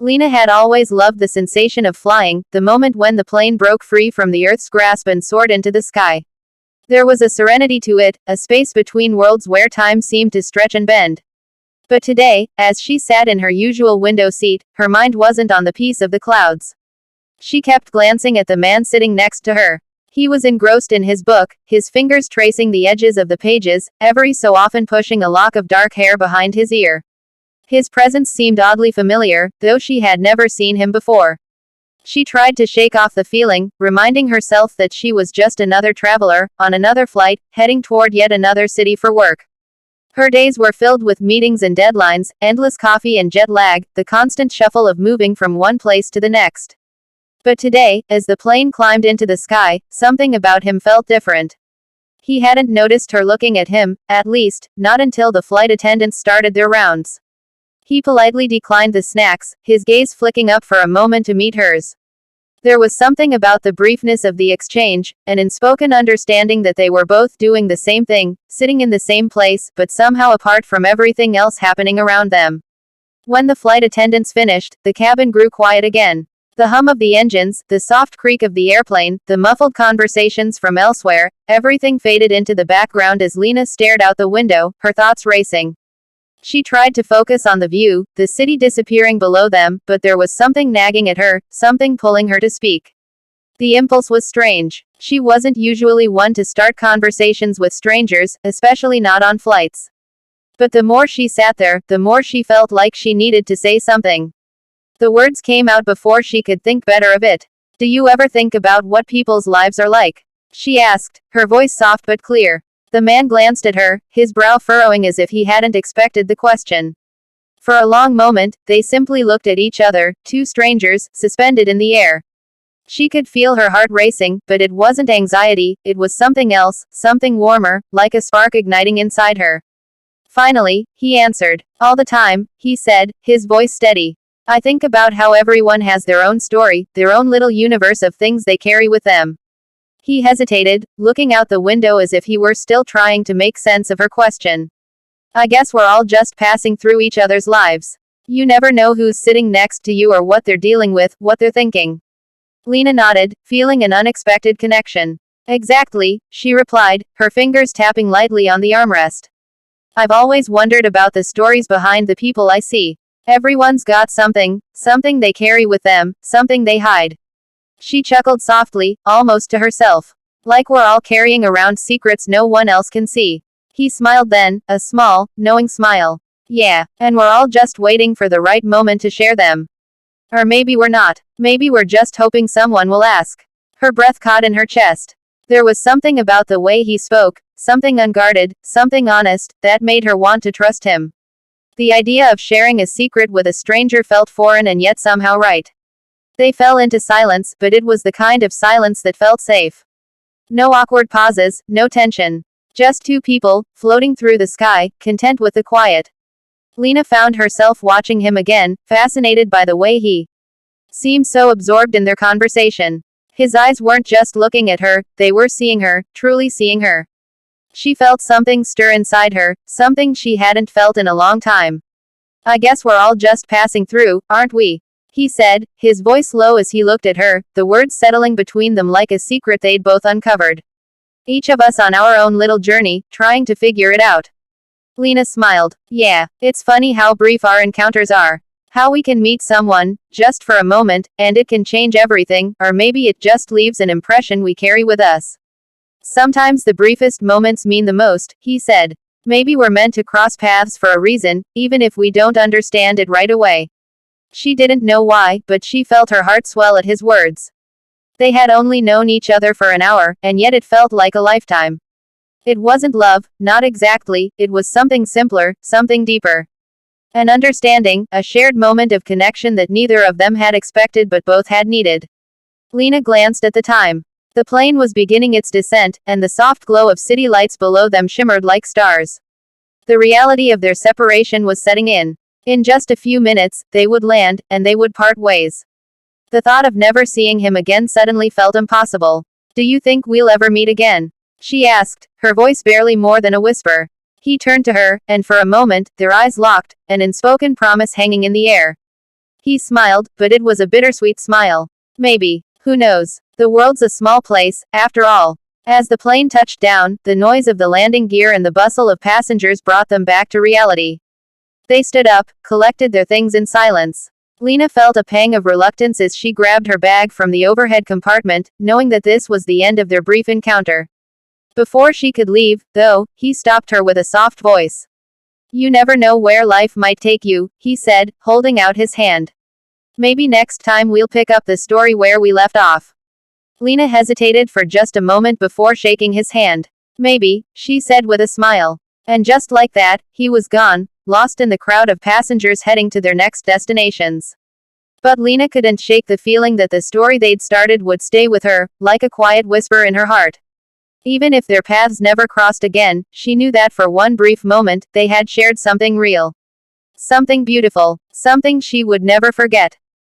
Lena had always loved the sensation of flying, the moment when the plane broke free from the Earth's grasp and soared into the sky. There was a serenity to it, a space between worlds where time seemed to stretch and bend. But today, as she sat in her usual window seat, her mind wasn't on the peace of the clouds. She kept glancing at the man sitting next to her. He was engrossed in his book, his fingers tracing the edges of the pages, every so often pushing a lock of dark hair behind his ear. His presence seemed oddly familiar, though she had never seen him before. She tried to shake off the feeling, reminding herself that she was just another traveler, on another flight, heading toward yet another city for work. Her days were filled with meetings and deadlines, endless coffee and jet lag, the constant shuffle of moving from one place to the next. But today, as the plane climbed into the sky, something about him felt different. He hadn't noticed her looking at him, at least, not until the flight attendants started their rounds. He politely declined the snacks, his gaze flicking up for a moment to meet hers. There was something about the briefness of the exchange, an unspoken understanding that they were both doing the same thing, sitting in the same place, but somehow apart from everything else happening around them. When the flight attendants finished, the cabin grew quiet again. The hum of the engines, the soft creak of the airplane, the muffled conversations from elsewhere, everything faded into the background as Lena stared out the window, her thoughts racing. She tried to focus on the view, the city disappearing below them, but there was something nagging at her, something pulling her to speak. The impulse was strange. She wasn't usually one to start conversations with strangers, especially not on flights. But the more she sat there, the more she felt like she needed to say something. The words came out before she could think better of it. "Do you ever think about what people's lives are like?" she asked, her voice soft but clear. The man glanced at her, his brow furrowing as if he hadn't expected the question. For a long moment, they simply looked at each other, two strangers, suspended in the air. She could feel her heart racing, but it wasn't anxiety, it was something else, something warmer, like a spark igniting inside her. Finally, he answered. "All the time," he said, his voice steady. "I think about how everyone has their own story, their own little universe of things they carry with them." He hesitated, looking out the window as if he were still trying to make sense of her question. "I guess we're all just passing through each other's lives. You never know who's sitting next to you or what they're dealing with, what they're thinking." Lena nodded, feeling an unexpected connection. "Exactly," she replied, her fingers tapping lightly on the armrest. "I've always wondered about the stories behind the people I see. Everyone's got something they carry with them, something they hide." She chuckled softly, almost to herself. "Like we're all carrying around secrets no one else can see." He smiled then, a small, knowing smile. "Yeah, and we're all just waiting for the right moment to share them. Or maybe we're not. Maybe we're just hoping someone will ask." Her breath caught in her chest. There was something about the way he spoke, something unguarded, something honest, that made her want to trust him. The idea of sharing a secret with a stranger felt foreign and yet somehow right. They fell into silence, but it was the kind of silence that felt safe. No awkward pauses, no tension. Just two people, floating through the sky, content with the quiet. Lena found herself watching him again, fascinated by the way he seemed so absorbed in their conversation. His eyes weren't just looking at her, they were seeing her, truly seeing her. She felt something stir inside her, something she hadn't felt in a long time. "I guess we're all just passing through, aren't we?" he said, his voice low as he looked at her, the words settling between them like a secret they'd both uncovered. "Each of us on our own little journey, trying to figure it out." Lena smiled. "Yeah, it's funny how brief our encounters are. How we can meet someone, just for a moment, and it can change everything, or maybe it just leaves an impression we carry with us. Sometimes the briefest moments mean the most," he said. "Maybe we're meant to cross paths for a reason, even if we don't understand it right away." She didn't know why, but she felt her heart swell at his words. They had only known each other for an hour, and yet it felt like a lifetime. It wasn't love, not exactly, it was something simpler, something deeper. An understanding, a shared moment of connection that neither of them had expected but both had needed. Lena glanced at the time. The plane was beginning its descent, and the soft glow of city lights below them shimmered like stars. The reality of their separation was setting in. In just a few minutes, they would land, and they would part ways. The thought of never seeing him again suddenly felt impossible. "Do you think we'll ever meet again?" she asked, her voice barely more than a whisper. He turned to her, and for a moment, their eyes locked, an unspoken promise hanging in the air. He smiled, but it was a bittersweet smile. Maybe. Who knows? The world's a small place, after all. As the plane touched down, the noise of the landing gear and the bustle of passengers brought them back to reality. They stood up, collected their things in silence. Lena felt a pang of reluctance as she grabbed her bag from the overhead compartment, knowing that this was the end of their brief encounter. Before she could leave, though, he stopped her with a soft voice. You never know where life might take you, he said, holding out his hand. Maybe next time we'll pick up the story where we left off. Lena hesitated for just a moment before shaking his hand. Maybe, she said with a smile. And just like that, he was gone, lost in the crowd of passengers heading to their next destinations. But Lena couldn't shake the feeling that the story they'd started would stay with her, like a quiet whisper in her heart. Even if their paths never crossed again, she knew that for one brief moment, they had shared something real. Something beautiful. Something she would never forget.